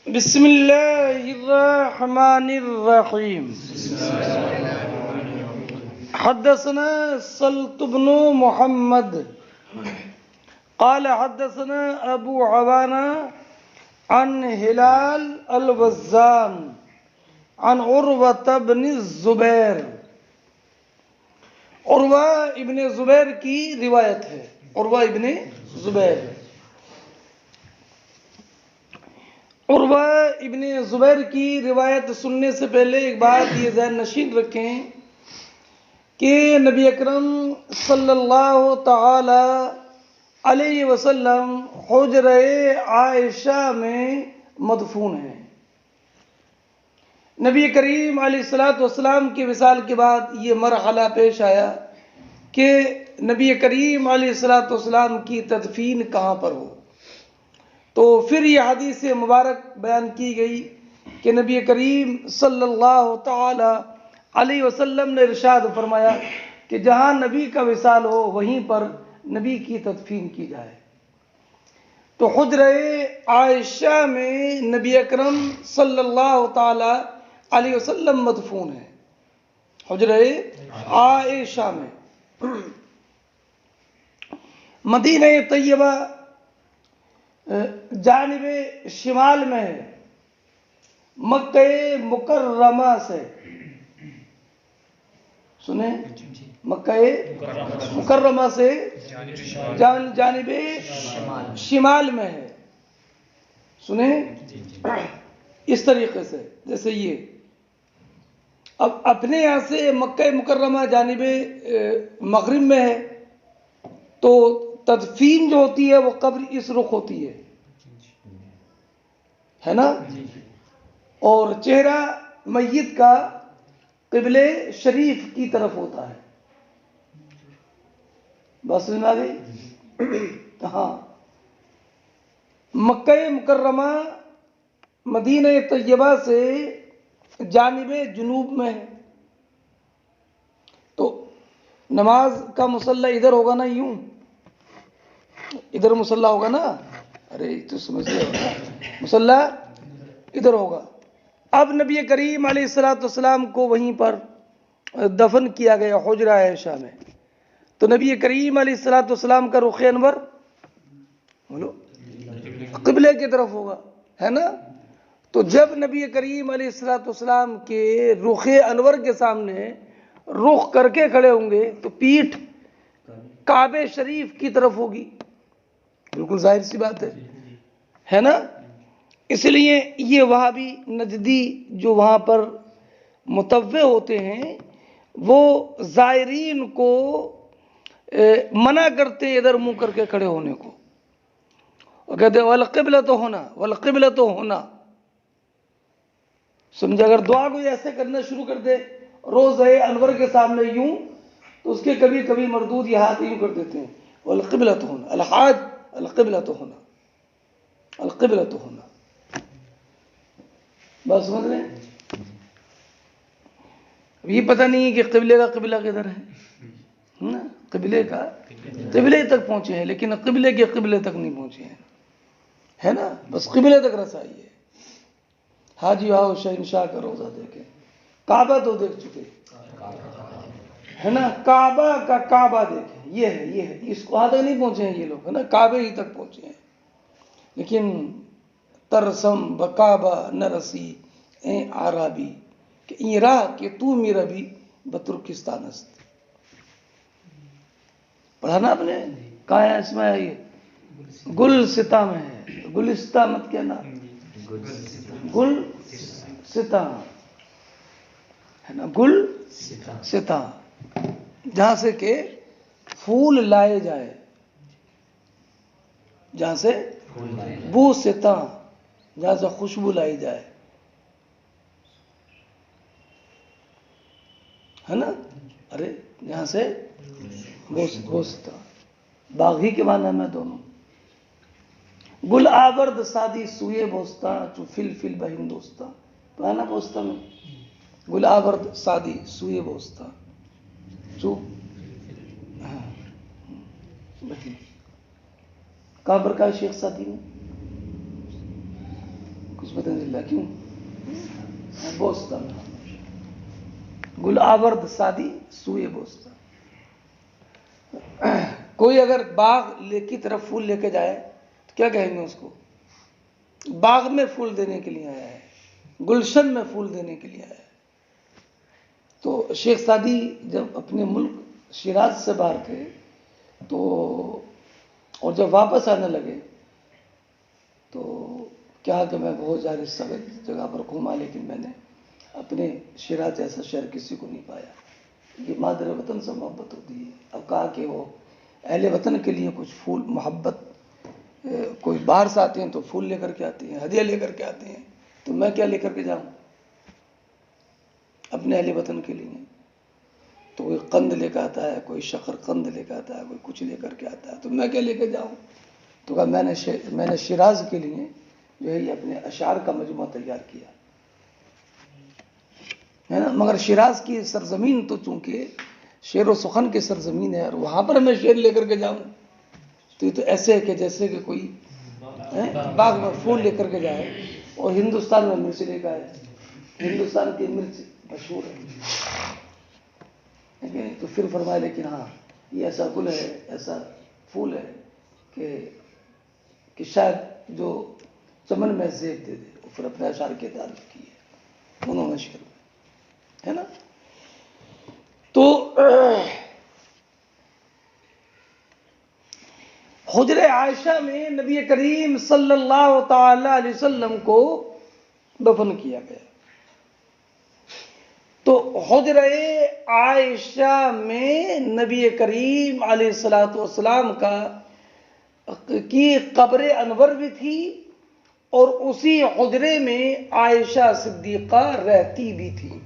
بسم اللہ الرحمن الرحیم. حدثنا سلط بن محمد قال حدثنا ابو عوانہ عن ہلال الوزان عن عروة بن الزبیر. عروہ ابن زبیر کی روایت ہے. عروہ ابن زبیر. عروہ ابن زبیر کی روایت سننے سے پہلے ایک بات یہ ذہن نشین رکھیں کہ نبی اکرم صلی اللہ تعالی علیہ وسلم حجرہ عائشہ میں مدفون ہیں. نبی کریم علیہ الصلوۃ والسلام کی وصال کے بعد یہ مرحلہ پیش آیا کہ نبی کریم علیہ الصلوۃ والسلام کی تدفین کہاں پر ہو. تو پھر یہ حدیث مبارک بیان کی گئی کہ نبی کریم صلی اللہ تعالی علیہ وسلم نے ارشاد فرمایا کہ جہاں نبی کا وصال ہو وہیں پر نبی کی تدفین کی جائے. تو حجرہ عائشہ میں نبی اکرم صلی اللہ تعالی علیہ وسلم مدفون ہیں. حجرہ عائشہ میں. مدینہ طیبہ جانب شمال میں ہے. مکہ مکرمہ سے سنیں مکہ مکرمہ سے جانب شمال میں ہے. سنیں اس طریقے سے جیسے یہ اب اپنے یہاں سے مکہ مکرمہ جانب مغرب میں ہے تو تدفین جو ہوتی ہے وہ قبر اس رخ ہوتی ہے نا. اور چہرہ میت کا قبلہ شریف کی طرف ہوتا ہے. بس سمجھ آ گئی. ہاں مکہ مکرمہ مدینہ طیبہ سے جانب جنوب میں ہے. تو نماز کا مصلی ادھر ہوگا نا, یوں ادھر مصلی ہوگا نا. ارے تو سمجھ لو مصلی ادھر ہوگا. اب نبی کریم علیہ الصلوۃ والسلام کو وہیں پر دفن کیا گیا حجرہ عائشہ میں. تو نبی کریم علیہ الصلوۃ والسلام کا رخ انور بولو قبلے کی طرف ہوگا ہے نا. تو جب نبی کریم علیہ الصلوۃ والسلام کے رخ انور کے سامنے رخ کر کے کھڑے ہوں گے تو پیٹھ کعبہ شریف کی طرف ہوگی. بالکل ظاہر سی بات ہے نا. اس لیے یہ وہابی نجدی جو وہاں پر متوع ہوتے ہیں وہ زائرین کو منع کرتے ہیں ادھر منہ کر کے کھڑے ہونے کو. وہ کہتے ہیں والقبلۃ ہونا والقبلۃ ہونا. سمجھا. اگر دعا کو ایسے کرنا شروع کر دے روز انور کے سامنے یوں تو اس کے کبھی کبھی مردود یہ ہاتھ یوں کر دیتے ہیں والقبلۃ ہونا الحاج القبلۃ ہونا القبلۃ ہونا. بس سمجھ رہے ہیں. یہ پتہ نہیں ہے کہ قبلے کا قبلہ کدھر ہے. قبلے کا قبلے تک پہنچے ہیں لیکن قبلے کے قبلے تک نہیں پہنچے ہیں ہے نا. بس قبلے تک رسائی ہے. حاجی آؤ شہنشاہ کا روزہ دیکھیں. کعبہ تو دیکھ چکے ہے نا. کعبہ کا کعبہ دیکھیں. یہ ہے اس کو وہاں تک نہیں پہنچے ہیں یہ لوگ ہے نا. کعبے ہی تک پہنچے ہیں لیکن ترسم بکعبہ نرسی اے عربی کہ این راہ کہ تو میرا بھی بترکستان است. پڑھا نا آپ نے. کہاں ہے اس میں ہے یہ گلستہ میں ہے. گلستہ مت کہنا گلستہ ہے نا. گلستہ جہاں سے کہ پھول لائے جائے. جہاں سے بو ستا جہاں سے خوشبو لائی جائے ہے نا. ارے جہاں سے بوستا باغی کے معنی میں دونوں. گل آورد سادی سوئے بوستا چو فل فل بہن دوستا. تو ہے نا بوستا میں گل آورد سادی سوئے بوستا چو کہاں پر کہا شیخ سادی نے کچھ پتہ نہیں چلا کیوں بوستان گل آورد سادی سوئے بوستان. کوئی اگر باغ کی طرف پھول لے کے جائے تو کیا کہیں گے اس کو؟ باغ میں پھول دینے کے لیے آیا ہے, گلشن میں پھول دینے کے لیے آیا ہے. تو شیخ سعدی جب اپنے ملک شیراز سے باہر تھے تو اور جب واپس آنے لگے تو کیا کہ میں بہت زیادہ سب جگہ پر گھوما لیکن میں نے اپنے شیراز جیسا شہر کسی کو نہیں پایا. یہ مادر وطن سے محبت ہوتی ہے. اب کہا کہ وہ اہل وطن کے لیے کچھ پھول محبت, کوئی باہر سے آتے ہیں تو پھول لے کر کے آتے ہیں, ہدیہ لے کر کے آتے ہیں, تو میں کیا لے کر کے جاؤں اپنے اہل وطن کے لیے؟ تو کوئی قند لے کے آتا ہے, کوئی شکر قند لے کے آتا ہے, کوئی کچھ لے کر کے آتا ہے, تو میں کیا لے کے جاؤں؟ تو کہا میں نے شیراز کے لیے جو ہے یہ اپنے اشعار کا مجموعہ تیار کیا ہے نا. مگر شیراز کی سرزمین تو چونکہ شعر و سخن کی سرزمین ہے اور وہاں پر میں شعر لے کر کے جاؤں تو یہ تو ایسے ہے کہ جیسے کہ کوئی باغ میں پھول لے کر کے جائے اور ہندوستان میں مرچ لے کے آئے. ہندوستان کی مرچ مشہور ہے. تو پھر فرمایا لیکن ہاں یہ ایسا گل ہے, ایسا پھول ہے کہ شاید جو چمن میں زیب دے دے. اور پھر اپنے اشعار کی تعریف کی ہے انہوں نے شعر ہے نا. تو حجر عائشہ میں نبی کریم صلی اللہ تعالی علیہ وسلم کو دفن کیا گیا. تو حجر عائشہ میں نبی کریم علیہ الصلوۃ والسلام کی قبر انور بھی تھی اور اسی حجرے میں عائشہ صدیقہ رہتی بھی تھی.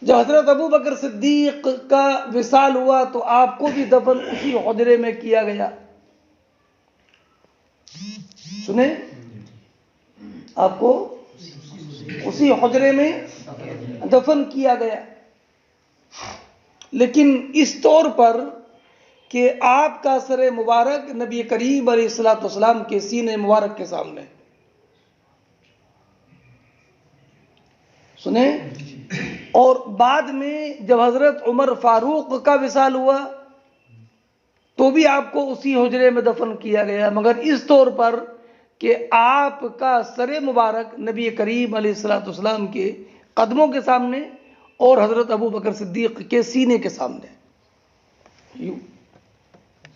جب حضرت ابو بکر صدیق کا وصال ہوا تو آپ کو بھی دفن اسی حجرے میں کیا گیا. سنیں, آپ کو اسی حجرے میں دفن کیا گیا, لیکن اس طور پر کہ آپ کا سر مبارک نبی کریم علیہ الصلوۃ والسلام کے سینے مبارک کے سامنے. سنیں, اور بعد میں جب حضرت عمر فاروق کا وصال ہوا تو بھی آپ کو اسی حجرے میں دفن کیا گیا, مگر اس طور پر کہ آپ کا سر مبارک نبی کریم علیہ الصلوۃ والسلام کے قدموں کے سامنے اور حضرت ابو بکر صدیق کے سینے کے سامنے یوں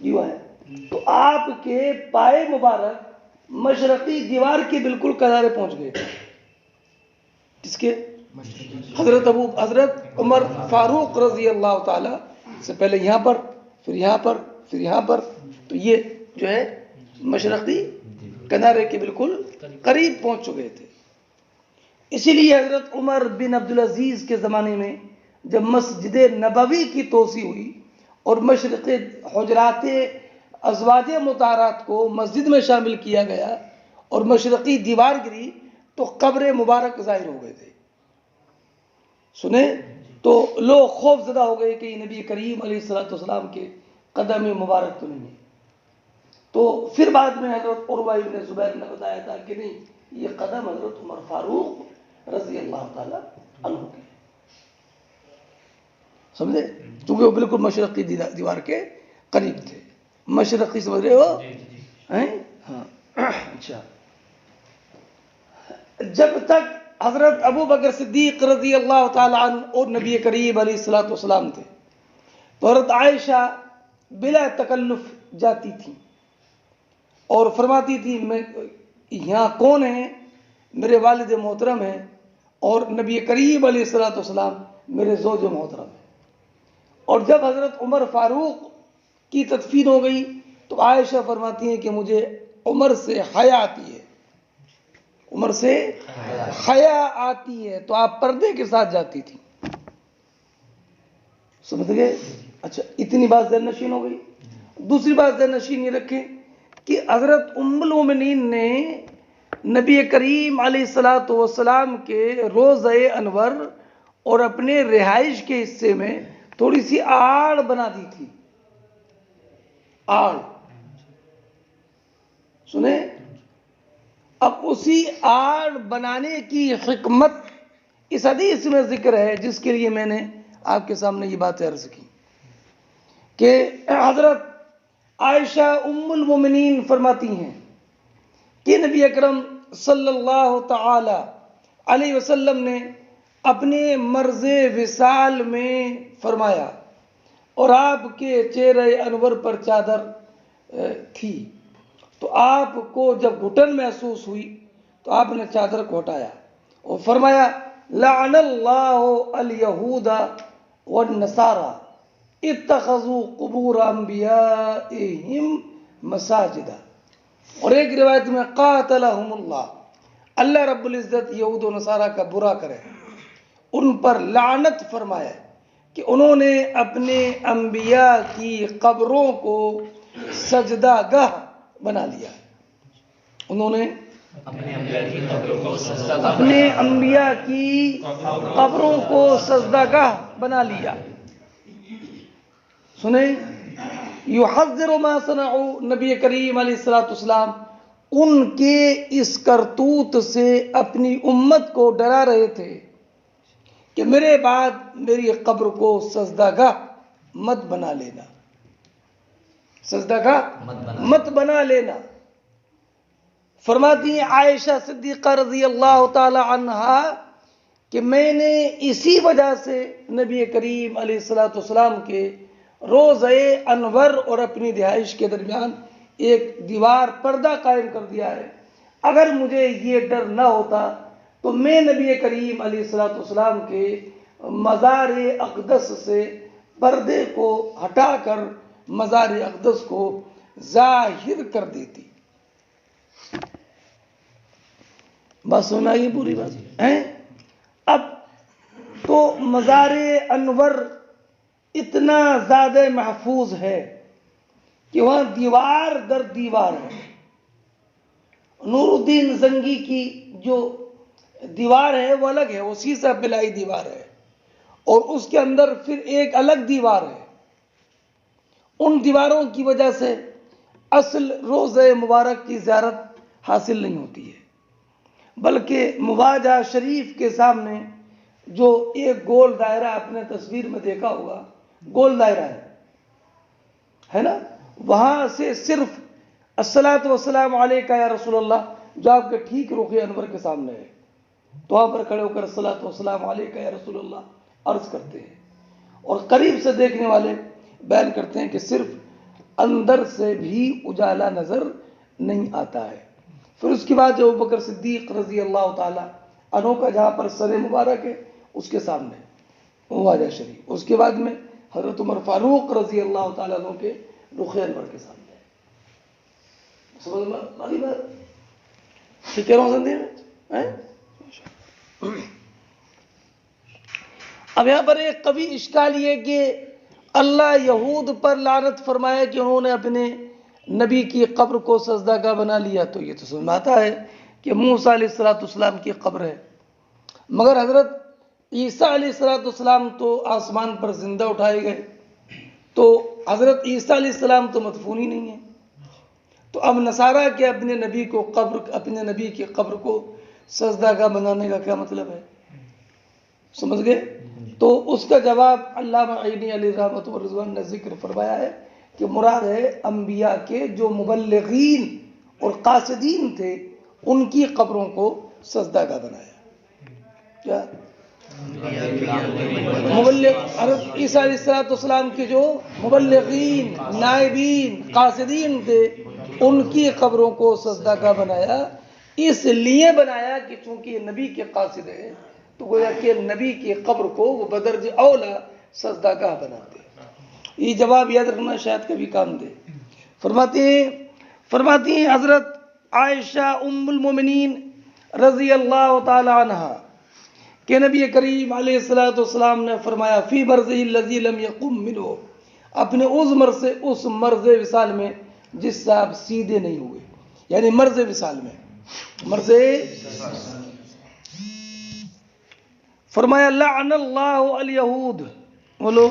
ہے. تو آپ کے پائے مبارک مشرقی دیوار کے بالکل کنارے پہنچ گئے. کس کے؟ حضرت عمر فاروق رضی اللہ تعالی سے پہلے یہاں پر, پھر یہاں پر, پھر یہاں پر. تو یہ جو ہے مشرقی کنارے کے بالکل قریب پہنچ چکے تھے. اسی لیے حضرت عمر بن عبدالعزیز کے زمانے میں جب مسجد نبوی کی توسیع ہوئی اور مشرقی حجرات ازواج مطہرات کو مسجد میں شامل کیا گیا اور مشرقی دیوار گری تو قبر مبارک ظاہر ہو گئے تھے. سنیں, تو لوگ خوف زدہ ہو گئے کہ نبی کریم علیہ الصلوۃ والسلام کے قدم مبارک تو نہیں ہے. تو پھر بعد میں حضرت عروہ بن زبیر نے بتایا تھا کہ نہیں, یہ قدم حضرت عمر فاروق رضی اللہ تعالی عنہ کے, سمجھے, چونکہ وہ بالکل مشرقی دیوار کے قریب تھے. مشرقی سمجھ رہے ہو؟ ہاں. اچھا, جب تک حضرت ابو بکر صدیق رضی اللہ تعالی عنہ اور نبی کریم علیہ الصلوۃ والسلام تھے تو حضرت عائشہ بلا تکلف جاتی تھی اور فرماتی تھی میں یہاں کون ہے؟ میرے والد محترم ہیں اور نبی کریم علیہ الصلوۃ والسلام میرے زوج محترم ہیں. اور جب حضرت عمر فاروق کی تدفین ہو گئی تو عائشہ فرماتی ہیں کہ مجھے عمر سے حیا آتی ہے, عمر سے حیا آتی ہے, تو آپ پردے کے ساتھ جاتی تھی. سمجھ گئے؟ اچھا, اتنی بات ذہن نشین ہو گئی. دوسری بات ذہن نشین یہ رکھیں کہ حضرت ام المومنین نے نبی کریم علیہ الصلوۃ والسلام کے روضہ انور اور اپنے رہائش کے حصے میں تھوڑی سی آڑ بنا دی تھی. آڑ, سنیں, اب اسی آڑ بنانے کی حکمت اس حدیث میں ذکر ہے، جس کے لیے میں نے آپ کے سامنے یہ بات عرض کی کہ حضرت عائشہ ام المومنین فرماتی ہیں کہ نبی اکرم صلی اللہ تعالی علیہ وسلم نے اپنے مرض وصال میں فرمایا اور آپ کے چہرے انور پر چادر تھی، تو آپ کو جب گھٹن محسوس ہوئی تو آپ نے چادر کو ہٹایا اور فرمایا لعن اللہ الیہود والنصارى اتخذوا قبور انبیائہم مساجدہ، اور ایک روایت میں قاتلہم اللہ رب العزت یہود و نصارہ کا برا کرے، ان پر لعنت فرمائے کہ انہوں نے اپنے انبیاء کی قبروں کو سجدہ گاہ بنا لیا، انہوں نے اپنے انبیاء کی قبروں کو سجدہ گاہ بنا لیا۔ سنیں، یحذر ما صنعوا، نبی کریم علیہ الصلوۃ والسلام ان کے اس کرتوت سے اپنی امت کو ڈرا رہے تھے کہ میرے بعد میری قبر کو سجدہ گاہ مت بنا لینا، سجدہ گاہ مت بنا لینا۔ فرماتی ہیں عائشہ صدیقہ رضی اللہ تعالی عنہا کہ میں نے اسی وجہ سے نبی کریم علیہ الصلوۃ والسلام کے روضہ انور اور اپنی رہائش کے درمیان ایک دیوار پردہ قائم کر دیا ہے۔ اگر مجھے یہ ڈر نہ ہوتا تو میں نبی کریم علیہ الصلوۃ والسلام کے مزار اقدس سے پردے کو ہٹا کر مزار اقدس کو ظاہر کر دیتی۔ بس سنا یہ پوری بات ہے۔ اب تو مزار انور اتنا زیادہ محفوظ ہے کہ وہاں دیوار در دیوار ہے۔ نور الدین زنگی کی جو دیوار ہے وہ الگ ہے، وہ سیسہ پلائی دیوار ہے، اور اس کے اندر پھر ایک الگ دیوار ہے۔ ان دیواروں کی وجہ سے اصل روضہ مبارک کی زیارت حاصل نہیں ہوتی ہے، بلکہ مواجہ شریف کے سامنے جو ایک گول دائرہ آپ نے تصویر میں دیکھا ہوگا، گول دائرہ ہے نا، وہاں سے صرف الصلاۃ والسلام علیکہ یا رسول اللہ جو آپ کے ٹھیک رخ انور کے سامنے ہے، تو وہاں پر کھڑے ہو کر الصلاۃ والسلام علیکہ یا رسول اللہ عرض کرتے ہیں، اور قریب سے دیکھنے والے بیان کرتے ہیں کہ صرف اندر سے بھی اجالا نظر نہیں آتا ہے۔ پھر اس کے بعد جو ابوبکر صدیق رضی اللہ تعالی عنہ کا جہاں پر سر مبارک ہے اس کے سامنے مواجہ شریف، اس کے بعد میں حضرت عمر فاروق رضی اللہ تعالیٰ عنہ کے رخ انور کے سامنے ہے۔ سمجھ میں آئی بات؟ ٹھیک کہہ رہا ہوں زندگی میں؟ اب یہاں پر ایک کبھی اشکال یہ کہ اللہ یہود پر لعنت فرمایا کہ انہوں نے اپنے نبی کی قبر کو سجدہ گاہ بنا لیا، تو یہ تو سمجھ میں آتا ہے کہ موسیٰ علیہ الصلوۃ والسلام کی قبر ہے، مگر حضرت عیسیٰ علیہ الصلوۃ والسلام تو آسمان پر زندہ اٹھائے گئے، تو حضرت عیسیٰ علیہ السلام تو مدفون ہی نہیں ہے، تو اب نصارہ کے اپنے نبی کی قبر کو سجدہ گاہ بنانے کا کیا مطلب ہے؟ سمجھ گئے؟ تو اس کا جواب علامہ عینی علیہ رحمۃ والرضوان نے ذکر فرمایا ہے کہ مراد ہے انبیاء کے جو مبلغین اور قاصدین تھے ان کی قبروں کو سجدہ گاہ بنایا۔ کیا مبلغ حضرت عیسیٰ علیہ الصلوۃ والسلام کے جو مبلغین، نائبین، قاصدین تھے ان کی قبروں کو سجدہ گاہ بنایا، اس لیے بنایا کہ چونکہ یہ نبی کے قاصد ہیں تو گویا کہ نبی کی قبر کو وہ بدرج اولا سجدہ گاہ بناتے ہیں۔ یہ جواب یاد رکھنا شاید کبھی کام دے۔ فرماتی ہیں حضرت عائشہ ام المومنین رضی اللہ تعالی عنہا کہ نبی کریم علیہ الصلوۃ والسلام نے فرمایا فی مرضہ الذی لم یقم منہ، اپنے اس مرض وصال میں جس سے آپ سیدھے نہیں ہوئے، یعنی مرض وصال میں، مرض فرمایا لعن اللہ الیہود، بولو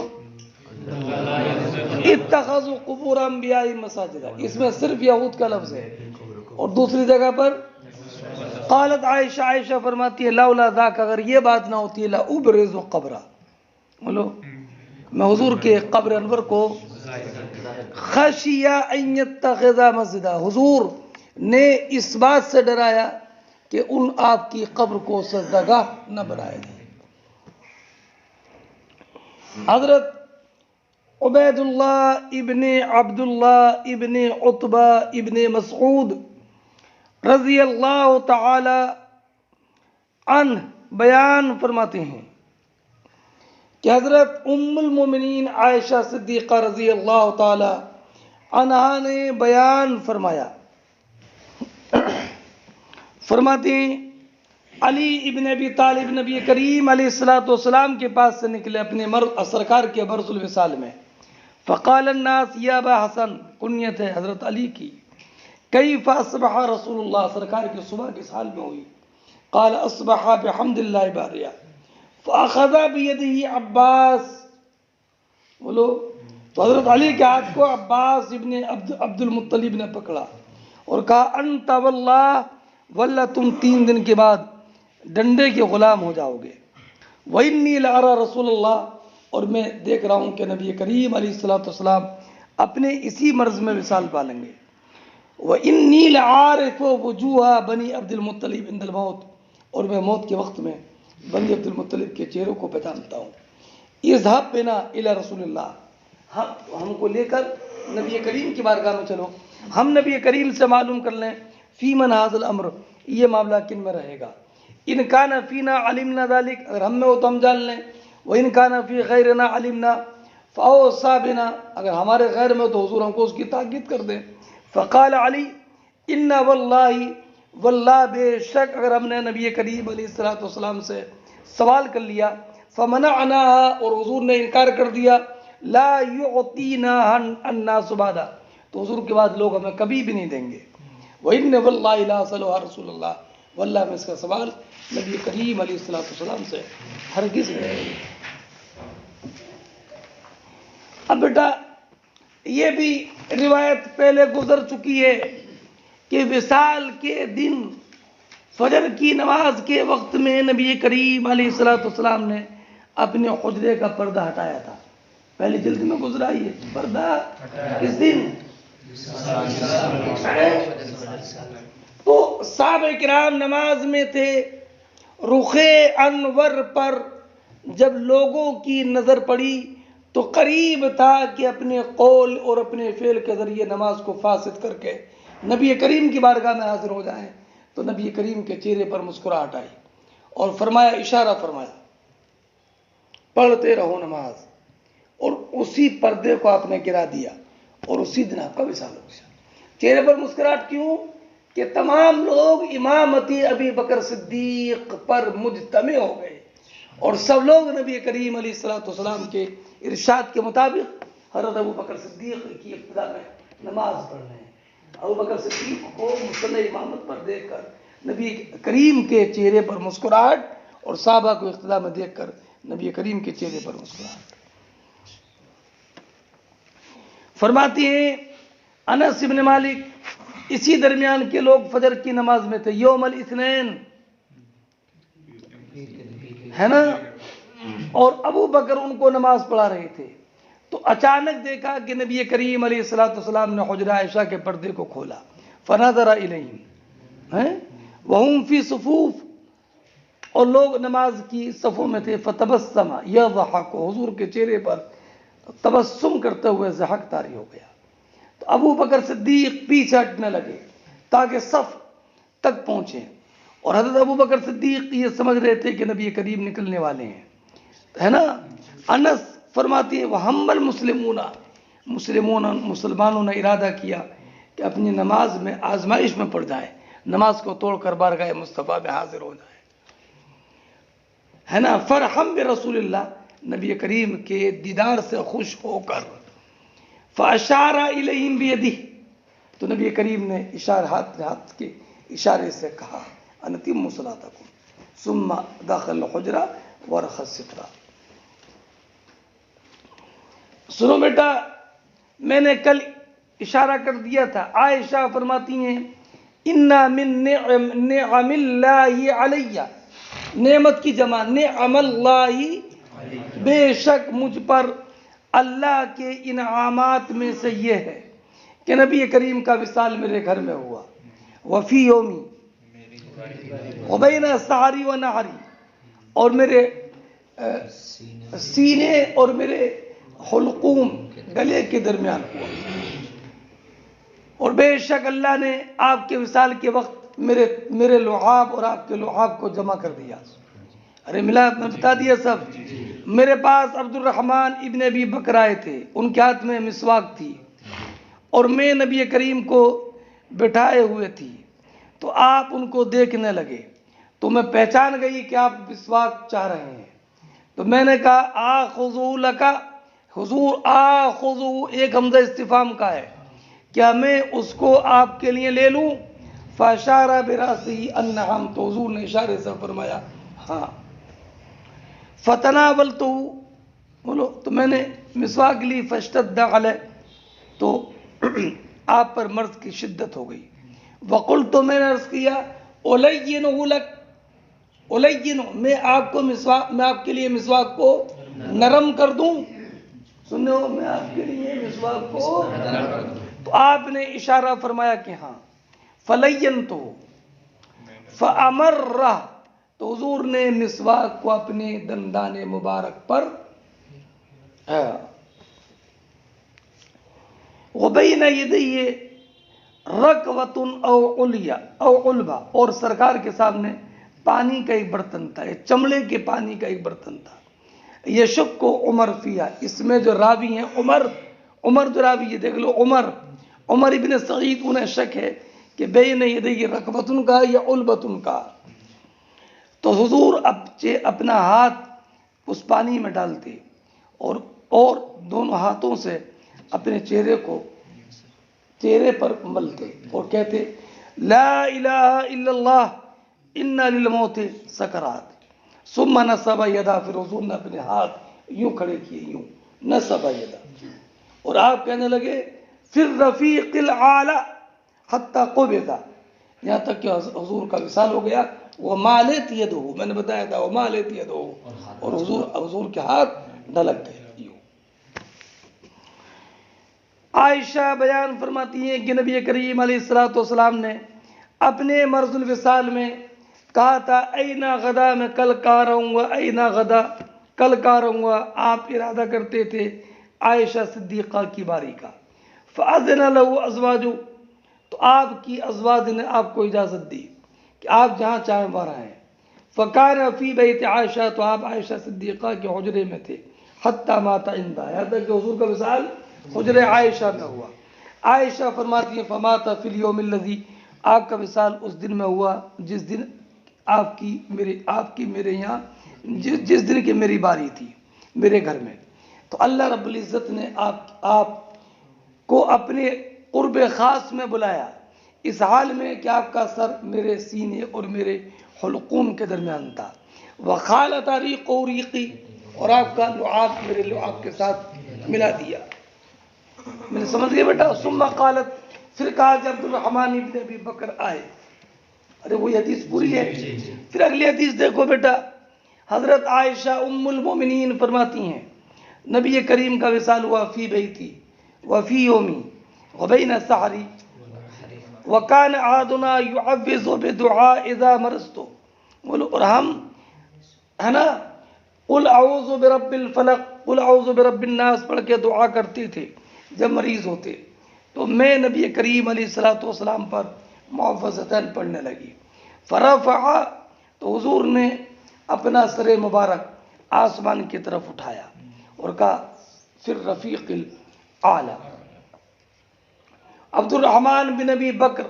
اتخذوا قبور انبیاء مساجد، اس میں صرف یہود کا لفظ ہے، اور دوسری جگہ پر قالت عائشہ، عائشہ فرماتی ہے لولا ذاک، اگر یہ بات نہ ہوتی لا ابرز قبرہ، بولو میں حضور کے قبر انور کو خشیہ ان یتخذ مسجدہ، حضور نے اس بات سے ڈرایا کہ ان آپ کی قبر کو سجدگاہ نہ بنائے جائے۔ حضرت عبید اللہ ابن عبداللہ ابن عتبہ ابن مسعود رضی اللہ تعالی عنہ بیان فرماتے ہیں کہ حضرت ام المومنین عائشہ صدیقہ رضی اللہ تعالی عنہا نے بیان فرمایا، فرماتے ہیں علی ابن ابی طالب نبی کریم علیہ الصلوۃ والسلام کے پاس سے نکلے اپنے سرکار کے برس الوصال میں، فقال الناس یا ابا حسن، کنیت ہے حضرت علی کی، کیف اصبح رسول اللہ، سرکار کی صبح کس حال میں ہوئی؟ قال اصبح بحمد اللہ باریا، فاخذ بیدہ عباس، بولو تو حضرت علی کے ہاتھ کو عباس ابن عبد المطلب نے پکڑا اور کہا انت واللہ، واللہ تم 3 دن کے بعد ڈنڈے کے غلام ہو جاؤ گے، وانی لارى رسول اللہ، اور میں دیکھ رہا ہوں کہ نبی کریم علیہ الصلوۃ والسلام اپنے اسی مرض میں وصال پالیں گے، وانی لعارف وجوہ بنی عبد المطلب عند الموت، اور میں موت کے وقت میں بنی عبد المطلب کے چہروں کو پہچانتا ہوں، اذهب بنا الی رسول اللہ، ہم کو لے کر نبی کریم کی بارگاہ میں چلو، ہم نبی کریم سے معلوم کر لیں فی من ھذا الامر، یہ معاملہ کن میں رہے گا، ان کان فینا علمنا ذلک، اگر ہم میں ہو تو ہم جان لیں، وان کان فی غیرنا علمنا فاوصى بنا، اگر ہمارے غیر میں تو حضور ہم کو اس کی تاکید کر دیں۔ فقال علی ان واللہ، واللہ بے شک اگر ہم نے نبی کریم علیہ الصلوۃ والسلام سے سوال کر لیا، فمنعناها، اور حضور نے انکار کر دیا، لا يعطينا الناس بعدا، تو حضور کے بعد لوگ ہمیں کبھی بھی نہیں دیں گے، وَإِنَّ وَاللَّهِ لَا أَسْأَلُهَا رسول اللہ، واللہ میں اس کا سوال نبی کریم علیہ الصلوۃ والسلام سے ہرگز نہیں۔ اب بیٹا یہ بھی روایت پہلے گزر چکی ہے کہ وصال کے دن فجر کی نماز کے وقت میں نبی کریم علیہ الصلوۃ والسلام نے اپنے حجرے کا پردہ ہٹایا تھا، پہلی جلد میں گزرا ہی ہے، پردہ کس دن؟ تو صحابہ کرام نماز میں تھے، رخ انور پر جب لوگوں کی نظر پڑی تو قریب تھا کہ اپنے قول اور اپنے فعل کے ذریعے نماز کو فاسد کر کے نبی کریم کی بارگاہ میں حاضر ہو جائیں، تو نبی کریم کے چہرے پر مسکراہٹ آئی اور فرمایا، اشارہ فرمایا پڑھتے رہو نماز، اور اسی پردے کو آپ نے گرا دیا اور اسی دن آپ کا وصال ہو گیا۔ چہرے پر مسکراہٹ کیوں؟ کہ تمام لوگ امامتی ابی بکر صدیق پر مجتمع ہو گئے اور سب لوگ نبی کریم علیہ الصلوۃ والسلام کے ارشاد کے مطابق حضرت ابو بکر صدیق کی ابتدا میں نماز پڑھ رہے ہیں۔ ابو بکر صدیق کو مصلی امامت پر دیکھ کر نبی کریم کے چہرے پر مسکراہٹ، اور صحابہ کو اقتدا میں دیکھ کر نبی کریم کے چہرے پر مسکراہٹ۔ فرماتے ہیں انس بن مالک، اسی درمیان کے لوگ فجر کی نماز میں تھے، یوم الاثنین ہے نا، اور ابو بکر ان کو نماز پڑھا رہے تھے، تو اچانک دیکھا کہ نبی کریم علیہ الصلوۃ والسلام نے حجرہ عائشہ کے پردے کو کھولا، فنظر الیہم وہم فی صفوف، اور لوگ نماز کی صفوں میں تھے، فتبسم یضحک، حضور کے چہرے پر تبسم کرتے ہوئے ضحک طاری ہو گیا، تو ابو بکر صدیق پیچھے ہٹنے لگے تاکہ صف تک پہنچے، اور حضرت ابو بکر صدیق یہ سمجھ رہے تھے کہ نبی کریم نکلنے والے ہیں، ہے نا۔ انس فرماتی ہے وہم المسلمون، مسلمانوں نے ارادہ کیا کہ اپنی نماز میں آزمائش میں پڑ جائیں، نماز کو توڑ کر بارگاہ مصطفیٰ میں حاضر ہو جائیں، ہے نا۔ فرحم برسول اللہ، نبی کریم کے دیدار سے خوش ہو کر، فاشار الیہم بیدہ، تو نبی کریم نے ہاتھ کے اشارے سے کہا انتموا صلاتکم، ثم دخل الحجرہ ورخى السترہ۔ سنو بیٹا، میں نے کل اشارہ کر دیا تھا، عائشہ فرماتی ہیں انا من نعم اللہ علیہ، نعمت کی جمع نعم اللہ، بے شک مجھ پر اللہ کے انعامات میں سے یہ ہے کہ نبی کریم کا وصال میرے گھر میں ہوا، وفی یومی وبین سحری و نہری، اور میرے سینے اور میرے حلقوم گلے کے درمیان ہوا، اور بے شک اللہ نے آپ کے وصال کے وقت میرے لعاب اور آپ کے لعاب کو جمع کر دیا۔ ارے ملا، میں بتا دیا سب۔ میرے پاس عبد الرحمن ابن ابی بکر آئے تھے، ان کے ہاتھ میں مسواک تھی، اور میں نبی کریم کو بٹھائے ہوئے تھی، تو آپ ان کو دیکھنے لگے، تو میں پہچان گئی کہ آپ مسواک چاہ رہے ہیں، تو میں نے کہا آخذو لکا، حضور آخذو ایک حمزہ استفہام کا ہے، کیا میں اس کو آپ کے لیے لے لوں؟ فاشارہ براسہ انہم، تو حضور نے اشارے سے فرمایا ہاں۔ فتناولتہ، بولو، تو میں نے مسواک لی، فاشتد علیہ، تو آپ پر مرض کی شدت ہو گئی۔ وقلت، تو میں نے عرض کیا الینہ لک، الینہ، میں آپ کے لیے مسواک کو نرم کر دوں، سنو، میں آپ کے لیے مسواک کو نرم کر دوں، تو آپ نے اشارہ فرمایا کہ ہاں۔ فلینتہ فامرہ، تو حضور نے مسواک کو اپنے دندان مبارک پر وبین یدیہ رکوۃ او علیا او علبہ، اور سرکار کے سامنے پانی کا ایک برتن تھا، چمڑے کے پانی کا ایک برتن تھا، یشک کو عمر فیہا، اس میں جو راوی ہیں عمر جو راوی ہے دیکھ لو، عمر ابن سعید، انہیں شک ہے کہ بین یدیہ رکوۃ کا یا علبۃ کا، تو حضور اپنا ہاتھ اس پانی میں ڈالتے اور دونوں ہاتھوں سے اپنے چہرے پر ملتے اور کہتے لا الہ الا اللہ ان للموت سکرات، ثم نصب یدا، پھر حضور نے اپنے ہاتھ یوں کھڑے کیے، یوں نصب یدا، اور آپ کہنے لگے فی الرفیق الاعلی حتی قبض، یہاں تک کہ حضور کا وصال ہو گیا، وہ مالت یدہ، میں نے بتایا تھا وہ مالت یدہ، اور حضور کے ہاتھ ڈھلک گئے۔ عائشہ بیان فرماتی ہیں کہ نبی کریم علیہ الصلوۃ والسلام نے اپنے مرض الوصال میں کہا تھا اینا غدا، میں کل کہاں رہوں گا، اینا غدا، کل کہاں رہوں گا، آپ ارادہ کرتے تھے عائشہ صدیقہ کی باری کا۔ فاذن له ازواجہ، تو آپ کی ازواج نے آپ کو اجازت دی کہ آپ جہاں چاہیں وہاں رہیں۔ فکان فی بیت عائشہ، تو آپ عائشہ صدیقہ کے حجرے میں تھے، حتی مات عندہ، یہاں تک کہ حضور کا وصال حجرے عائشہ میں ہوا۔ عائشہ فرماتی ہیں فمات فی الیوم الذی، آپ کا وصال اس دن میں ہوا جس دن آپ کی میرے یہاں جس دن کی میری باری تھی میرے گھر میں۔ تو اللہ رب العزت نے آپ کو اپنے قرب خاص میں بلایا، اس حال میں کہ آپ کا سر میرے سینے اور میرے حلقوم کے درمیان تھا، وخالط ریقہ ریقی، اور آپ کا لعاب میرے لعاب کے ساتھ ملا دیا۔ میں نے سمجھ گیا بیٹا؟ ثم قالت، پھر کہا کہ عبد الرحمن ابن ابی بکر آئے، ارے وہی حدیث پوری ہے۔ پھر اگلی حدیث دیکھو بیٹا، حضرت عائشہ ام المومنین فرماتی ہیں نبی کریم کا وصال ہوا فی بیتی وفی یومی وبین سحری، وکان احدنا یعوذ بدعاء اذا مرضت، بولو، اور ہم ہے نا قل اعوذ برب الفلق قل اعوذ برب الناس پڑھ کے دعا کرتے تھے جب مریض ہوتے، تو میں نبی کریم علیہ الصلوۃ والسلام پر معوذتین پڑھنے لگی۔ فرفع، تو حضور نے اپنا سر مبارک آسمان کی طرف اٹھایا اور کہا فی الرفیق الاعلی۔ عبد الرحمن بن ابی بکر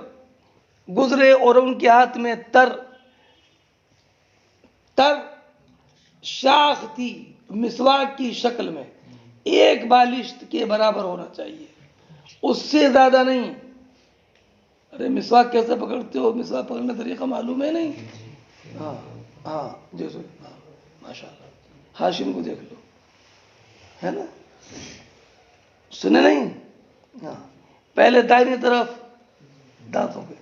گزرے اور ان کے ہاتھ میں تر شاخ تھی، مسواک کی شکل میں، ایک بالشت کے برابر ہونا چاہیے، اس سے زیادہ نہیں۔ ارے مسواک کیسے پکڑتے ہو؟ مسواک پکڑنے کا طریقہ معلوم ہے نہیں؟ ہاں جی ماشاء اللہ، ہاشم کو دیکھ لو، ہے نا، سنے نہیں؟ ہاں، پہلے دائنی طرف دانتوں کے،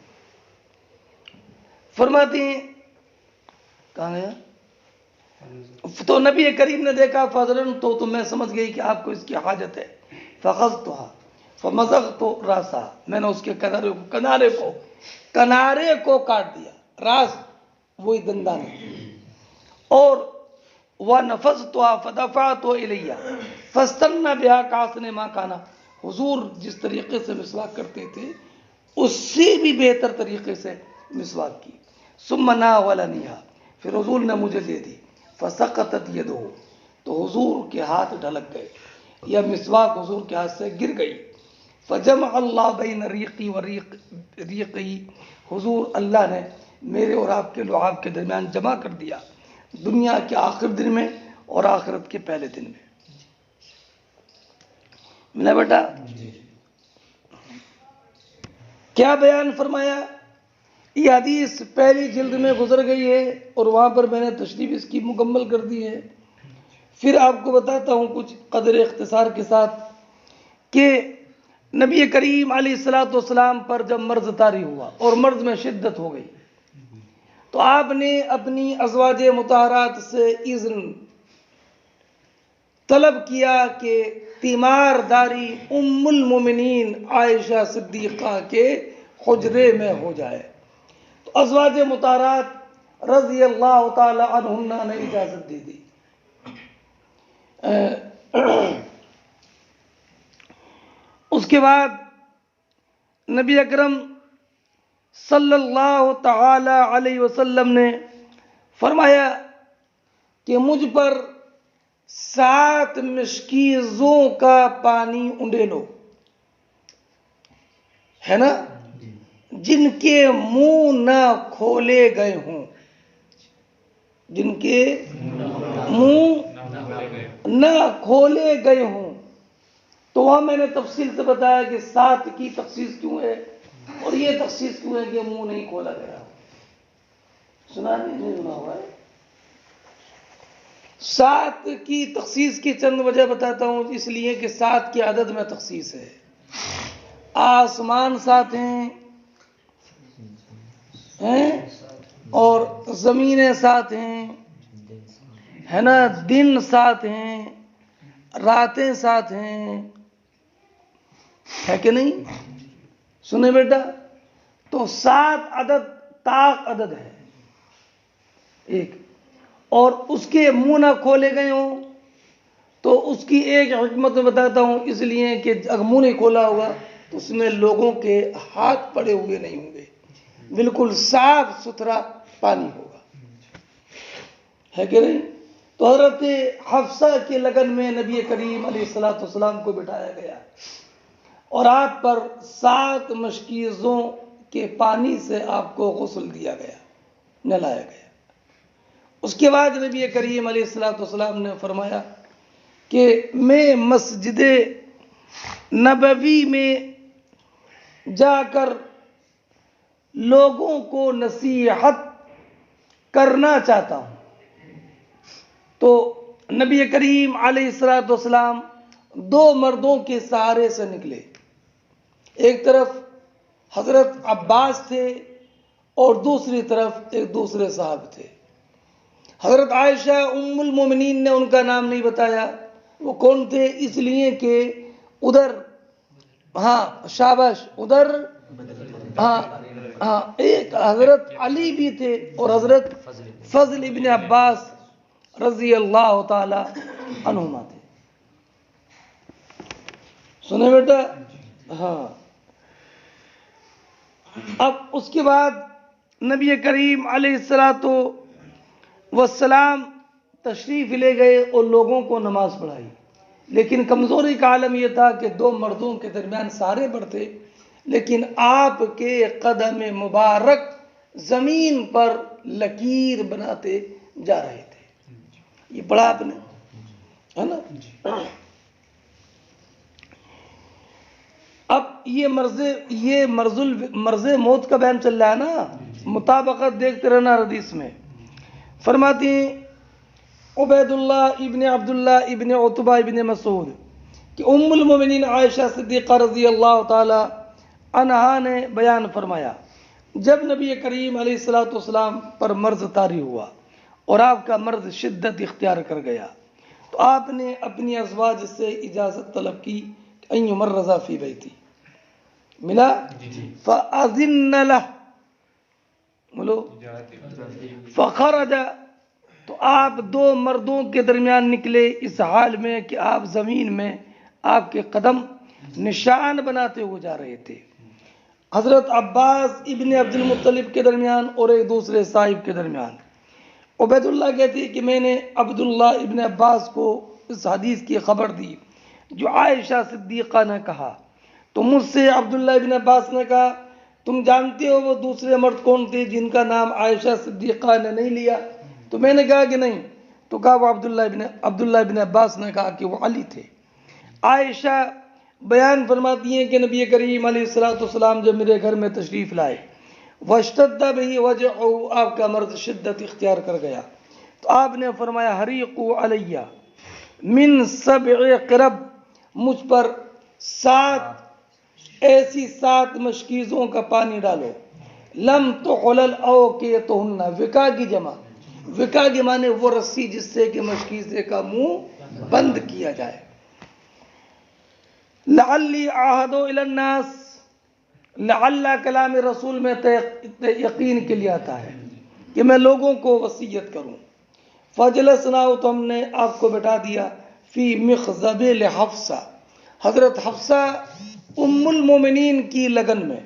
فرماتی ہیں کہاں گیا؟ تو نبی کریم نے دیکھا فضلن تو میں سمجھ گئی کہ آپ کو اس کی حاجت ہے. فخذتها فمزغت راسا، میں نے اس کے کنارے کو کاٹ دیا. راس وہی دندان ہے. اور وَنَفَذْتُهَا فَدَفَعْتُ إِلَيَّ فَاسْتَنَّ بِهَا كَحَسْنِ مَا كَانَ. حضور جس طریقے سے مسواک کرتے تھے اس سے بھی بہتر طریقے سے مسواک کی. ثُمَّ نَاوَلَنِيهَا، پھر حضور نے مجھے دے دی. فَسَقَطَتْ يَدُهُ، تو حضور کے ہاتھ ڈھلک گئے یا مسواک حضور کے ہاتھ سے گر گئی. فَجَمَعَ اللَّهُ بَيْنَ رِيقِي وَرِيقِهِ، حضور اللہ نے میرے اور آپ کے لعاب کے درمیان جمع کر دیا، دنیا کے آخر دن میں اور آخرت کے پہلے دن میں. ملا بیٹا؟ کیا بیان فرمایا؟ یہ حدیث پہلی جلد میں گزر گئی ہے اور وہاں پر میں نے تشریح اس کی مکمل کر دی ہے. پھر آپ کو بتاتا ہوں کچھ قدر اختصار کے ساتھ کہ نبی کریم علیہ الصلوۃ والسلام پر جب مرض طاری ہوا اور مرض میں شدت ہو گئی تو آپ نے اپنی ازواج مطہرات سے اذن طلب کیا کہ تیمار داری ام المومنین عائشہ صدیقہ کے حجرے میں ہو جائے. تو ازواج مطہرات رضی اللہ تعالی عنہن نے اجازت دے دی. اس کے بعد نبی اکرم صلی اللہ تعالی علیہ وسلم نے فرمایا کہ مجھ پر 7 مشکیزوں کا پانی انڈیلو، ہے نا، جن کے منہ نہ کھولے گئے ہوں، جن کے منہ نہ کھولے گئے ہوں. تو وہاں میں نے تفصیل سے بتایا کہ 7 کی تخصیص کیوں ہے اور یہ تخصیص کیوں ہے کہ منہ نہیں کھولا گیا. سنا نہیں سنا ہوا ہے؟ 7 کی تخصیص کی چند وجہ بتاتا ہوں، اس لیے کہ 7 کی عدد میں تخصیص ہے. آسمان 7 ہیں اور زمینیں 7 ہیں، ہے نا، دن 7 ہیں، راتیں 7 ہیں، ہے کہ نہیں؟ سنے بیٹا، تو 7 عدد طاق عدد ہے ایک. اور اس کے منہ نہ کھولے گئے ہوں تو اس کی ایک حکمت میں بتاتا ہوں، اس لیے کہ اگر منہ نہیں کھولا ہوگا تو اس میں لوگوں کے ہاتھ پڑے ہوئے نہیں ہوں گے، بالکل صاف ستھرا پانی ہوگا، ہے کہ نہیں؟ تو حضرت حفصہ کے لگن میں نبی کریم علیہ الصلوۃ والسلام کو بٹھایا گیا اور آپ پر 7 مشکیزوں کے پانی سے آپ کو غسل دیا گیا، نہلایا گیا. اس کے بعد نبی کریم علیہ الصلوۃ والسلام نے فرمایا کہ میں مسجد نبوی میں جا کر لوگوں کو نصیحت کرنا چاہتا ہوں. تو نبی کریم علیہ الصلوۃ والسلام 2 مردوں کے سہارے سے نکلے. ایک طرف حضرت عباس تھے اور دوسری طرف ایک دوسرے صاحب تھے. حضرت عائشہ ام المومنین نے ان کا نام نہیں بتایا وہ کون تھے، اس لیے کہ ادھر شاباش ادھر ایک حضرت علی بھی تھے اور حضرت فضل ابن عباس رضی اللہ تعالی عنہما تھے. سنے بیٹا؟ ہاں. اب اس کے بعد نبی کریم علیہ الصلوۃ والسلام تشریف لے گئے اور لوگوں کو نماز پڑھائی. لیکن کمزوری کا عالم یہ تھا کہ 2 مردوں کے درمیان سارے بڑھتے، لیکن آپ کے قدم مبارک زمین پر لکیر بناتے جا رہے تھے. یہ پڑھا آپ نے، ہے نا؟ اب یہ مرض موت کا بیان چل رہا ہے نا، مطابقت دیکھتے رہنا حدیث میں. فرماتی ہیں عبید اللہ ابن عبداللہ ابن عتبہ ابن مسعود کہ ام المومنین عائشہ صدیقہ رضی اللہ تعالی عنہا نے بیان فرمایا جب نبی کریم علیہ الصلوۃ والسلام پر مرض طاری ہوا اور آپ کا مرض شدت اختیار کر گیا تو آپ نے اپنی ازواج سے اجازت طلب کی کہ ان یمرض فی بیتی ملا فاذن له بولو فخرج تو آپ دو مردوں کے درمیان نکلے اس حال میں کہ آپ زمین میں آپ کے قدم نشان بناتے ہوئے جا رہے تھے حضرت عباس ابن عبد المطلب کے درمیان اور ایک دوسرے صاحب کے درمیان عبید اللہ کہتے ہیں کہ میں نے عبداللہ ابن عباس کو اس حدیث کی خبر دی جو عائشہ صدیقہ نے کہا تو مجھ سے عبداللہ ابن عباس نے کہا تم جانتے ہو وہ دوسرے مرد کون تھے جن کا نام عائشہ صدیقہ نے نہیں لیا تو میں نے کہا کہ نہیں تو کہا وہ عبداللہ ابن عباس نے کہا کہ وہ علی تھے عائشہ بیان فرماتی ہیں کہ نبی کریم علیہ الصلوۃ والسلام جب میرے گھر میں تشریف لائے واشتد بہ وجعہ آپ کا مرض شدت اختیار کر گیا تو آپ نے فرمایا حریقوا علیہ من 7 قرب مجھ پر 7 ایسی 7 مشکیزوں کا پانی ڈالو لم تحلل اوقیتہن وکا کی جمع وکا کے معنی وہ رسی جس سے کہ مشکیزے کا منہ بند کیا جائے لعلی عہد الی الناس لعل کلام رسول میں یقین کے لیے آتا ہے کہ میں لوگوں کو وصیت کروں فجلسنا تو ہم نے آپ کو بٹھا دیا فی مخضب لحفصہ حضرت حفصہ ام المومنین کی لگن میں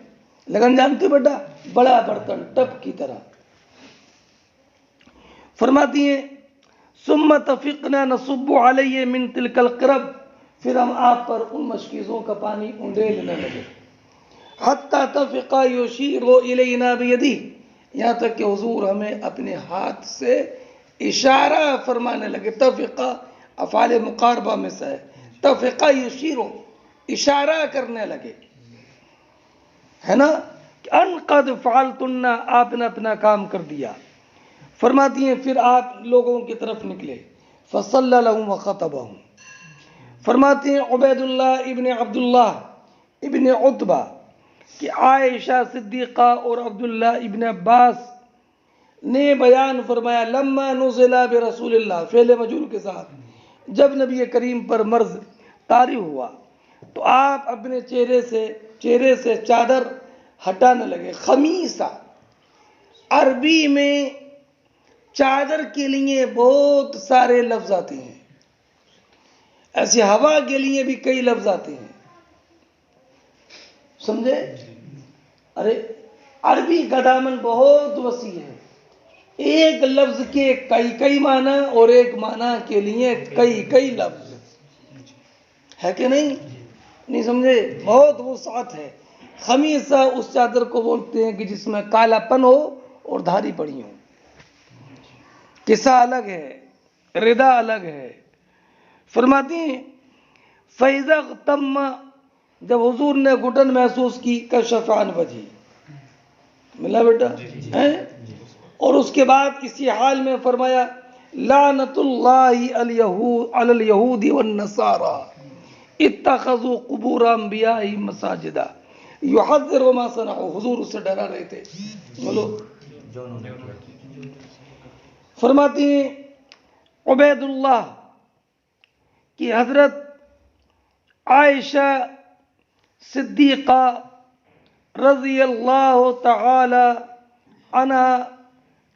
لگن جانتے ہو بیٹا بڑا برتن ٹپ کی طرح فرماتی ہیں ثم تفقنا نصب علیہ من تلک القرب پھر ہم آپ پر ان مشکیزوں کا پانی انڈیلنے لگے حتی تفقا یشیر الینا بیدی یہاں تک کہ حضور ہمیں اپنے ہاتھ سے اشارہ فرمانے لگے تفقا افعال مقاربہ میں سے ہے تفقا یشیر اشارہ کرنے لگے ہے نا کہ ان قد فعلتن آپ نے اپنا کام کر دیا فرماتی ہیں پھر آپ لوگوں کی طرف نکلے فصلی لہم وخطبہم فرماتی ہیں عبید اللہ ابن عبداللہ ابن عتبہ کہ عائشہ صدیقہ اور عبداللہ ابن عباس نے بیان فرمایا لما نزل برسول اللہ فعل مجہول کے ساتھ جب نبی کریم پر مرض طاری ہوا تو آپ اپنے چہرے سے چادر ہٹانے لگے خمیسہ عربی میں چادر کے لیے بہت سارے لفظ آتے ہیں ایسی ہوا کے لیے بھی کئی لفظ آتے ہیں سمجھے ارے عربی کا دامن بہت وسیع ہے ایک لفظ کے کئی معنی اور ایک معنی کے لیے کئی لفظ ہے کہ نہیں سمجھے بہت وسعت ہے خمیسہ اس چادر کو بولتے ہیں کہ جس میں کالا پن ہو اور دھاری پڑی ہو قصہ الگ ہے ردا الگ ہے فرماتی ہیں فَإِذَا اغْتَمَّ جب حضور نے گھٹن محسوس کی کشف عن وجہی ملا بیٹا اور اس کے بعد اسی حال میں فرمایا لعنت اللہ علی الیہود والنصارى اتخذوا قبور انبیاء مساجدا یحذر ما صنعوا حضور اس سے ڈرا رہے تھے بولو فرماتی ہیں عبید اللہ کہ حضرت عائشہ صدیقہ رضی اللہ تعالی عنہ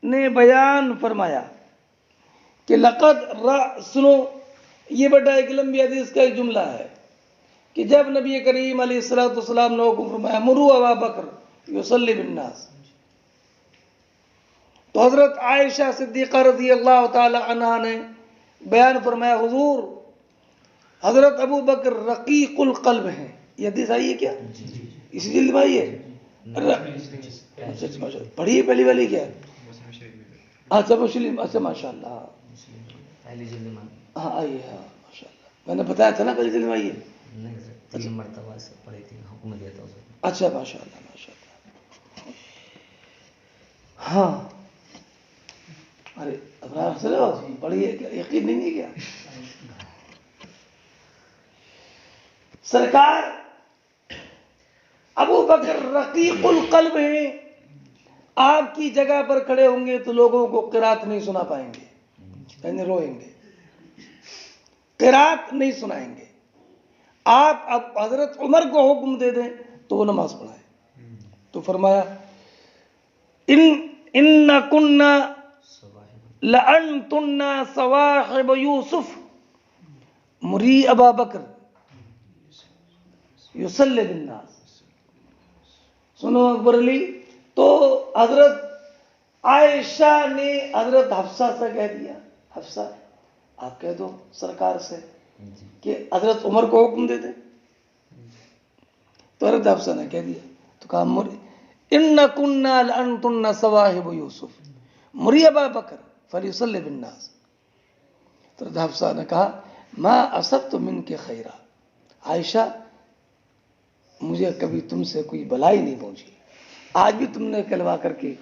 نے بیان فرمایا کہ لقد سنو یہ بیٹا ایک لمبی حدیث کا ایک جملہ ہے کہ جب نبی کریم علیہ الصلوۃ والسلام نے حکم فرمایا مروا ابا بکر یصلی بالناس تو حضرت عائشہ صدیقہ رضی اللہ تعالی عنہ نے بیان فرمایا حضور حضرت ابو بکر رقیق القلب ہیں یہ حدیث آئی ہے کیا اسی جلد میں آئی ہے پڑھی پہلی والی کیا اچھا مسلم اچھا ماشاء اللہ ہاں آئی ہے ماشاء اللہ میں نے بتایا تھا نا پہلی جلد میں آئی ہے مرتبہ سے پڑھی تھی حکم دیا تھا اچھا ماشاء اللہ ہاں ارے ابراہیم سے پڑھی ہے کیا یقین نہیں ہے کیا سرکار ابو بکر رقیق القلب ہیں آپ کی جگہ پر کھڑے ہوں گے تو لوگوں کو قرات نہیں سنا پائیں گے، یعنی روئیں گے، قرات نہیں سنائیں گے۔ آپ اب حضرت عمر کو حکم دے دیں تو وہ نماز پڑھائے۔ تو فرمایا ان کننا لانتن صواحب یوسف مری ابا بکر یصلی بالناس۔ سنو اکبر علی، تو حضرت عائشہ نے حضرت حفصہ سے کہہ دیا، حفصہ آپ کہہ دو سرکار سے کہ حضرت عمر کو حکم دے دیں۔ تو حضرت حفصہ نے کہہ دیا، تو کہا ان کننا لانتن صواحب یوسف مری ابا بکر فلیصلی بالناس۔ تو حضرت حفصہ نے کہا ما اصبت منک خیرا، عائشہ مجھے کبھی تم سے کوئی بلائی نہیں پہنچی، آج بھی تم نے کلوا کر کے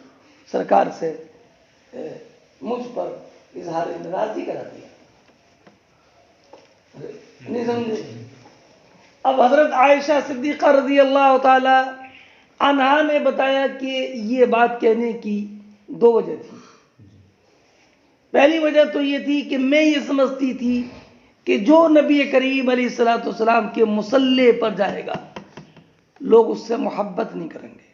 سرکار سے مجھ پر اظہار ناراضگی کرا دیا، نہیں سمجھے؟ اب حضرت عائشہ صدیقہ رضی اللہ تعالی عنہا نے بتایا کہ یہ بات کہنے کی دو وجہ تھی۔ پہلی وجہ تو یہ تھی کہ میں یہ سمجھتی تھی کہ جو نبی کریم علیہ الصلوۃ والسلام کے مصلی پر جائے گا لوگ اس سے محبت نہیں کریں گے۔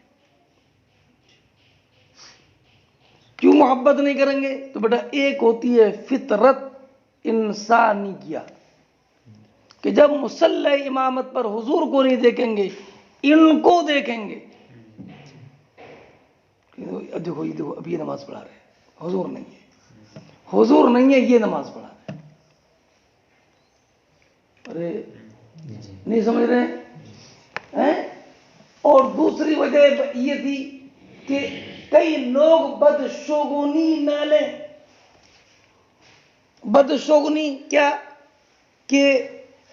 کیوں محبت نہیں کریں گے؟ تو بیٹا ایک ہوتی ہے فطرت انسانیہ، کہ جب مصلی امامت پر حضور کو نہیں دیکھیں گے ان کو دیکھیں گے، دیکھو یہ دیکھو اب یہ نماز پڑھا رہے ہیں، حضور نہیں ہے، حضور نہیں ہے، یہ نماز پڑھا رہے ہیں۔ ارے نہیں سمجھ رہے ہیں؟ اور دوسری وجہ یہ تھی کہ کئی لوگ بدشگونی نہ لیں۔ بدشگونی کیا؟ کہ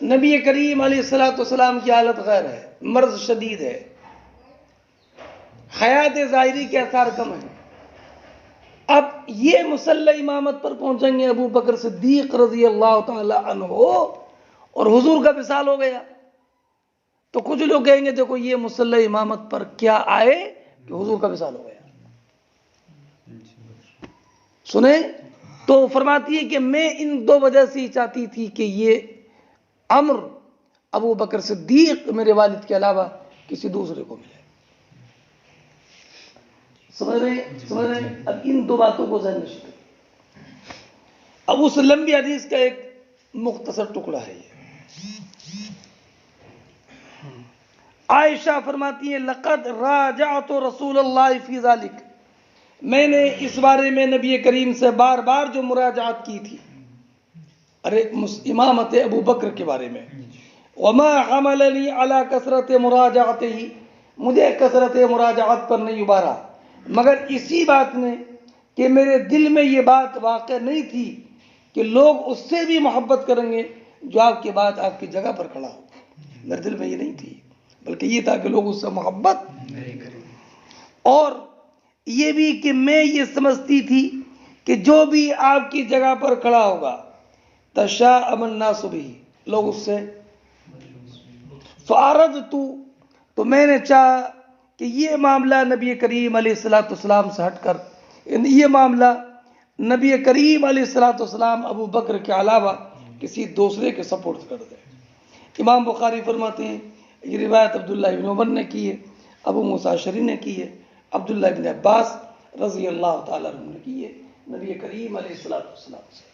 نبی کریم علیہ الصلوۃ والسلام کی حالت غیر ہے، مرض شدید ہے، حیات ظاہری کے آثار کم ہیں، اب یہ مصلی امامت پر پہنچیں گے ابو بکر صدیق رضی اللہ تعالی عنہ اور حضور کا وصال ہو گیا، تو کچھ لوگ کہیں گے دیکھو یہ مصلی امامت پر کیا آئے کہ حضور کا وصال ہو گیا۔ سنیں تو فرماتی ہے کہ میں ان دو وجہ سے ہی چاہتی تھی کہ یہ امر ابو بکر صدیق میرے والد کے علاوہ کسی دوسرے کو ملے۔ سمجھ رہے ہیں؟ اب ان دو باتوں کو ذہن نشین کریں۔ اب اس لمبی حدیث کا ایک مختصر ٹکڑا ہے یہ۔ عائشہ فرماتی ہیں لقد راجعت رسول اللہ فی ذلک، میں نے اس بارے میں نبی کریم سے بار بار جو مراجعات کی تھی، ارے امامت ابو بکر کے بارے میں، وما حملنی علی کثرت مراجعتہ، مجھے کثرت مراجعات پر نہیں ابھارا مگر اسی بات نے کہ میرے دل میں یہ بات واقع نہیں تھی کہ لوگ اس سے بھی محبت کریں گے جو آپ کے بعد آپ کی جگہ پر کھڑا ہو، میرے دل میں یہ نہیں تھی، بلکہ یہ تھا کہ لوگ اس سے محبت نہیں کریں گے، اور یہ بھی کہ میں یہ سمجھتی تھی کہ جو بھی آپ کی جگہ پر کھڑا ہوگا تشاءم الناس بہ، لوگ اس سے فعرضت، تو میں نے چاہا کہ یہ معاملہ نبی کریم علیہ الصلوۃ والسلام سے ہٹ کر، یہ معاملہ نبی کریم علیہ الصلوۃ والسلام ابو بکر کے علاوہ کسی دوسرے کے سپورٹ کر دیں۔ امام بخاری فرماتے ہیں یہ روایت عبداللہ بن عمر نے کی ہے، ابو موسیٰ اشعری نے کی ہے، عبداللہ بن عباس رضی اللہ تعالیٰ عنہ نے کی ہے نبی کریم علیہ الصلوۃ والسلام سے۔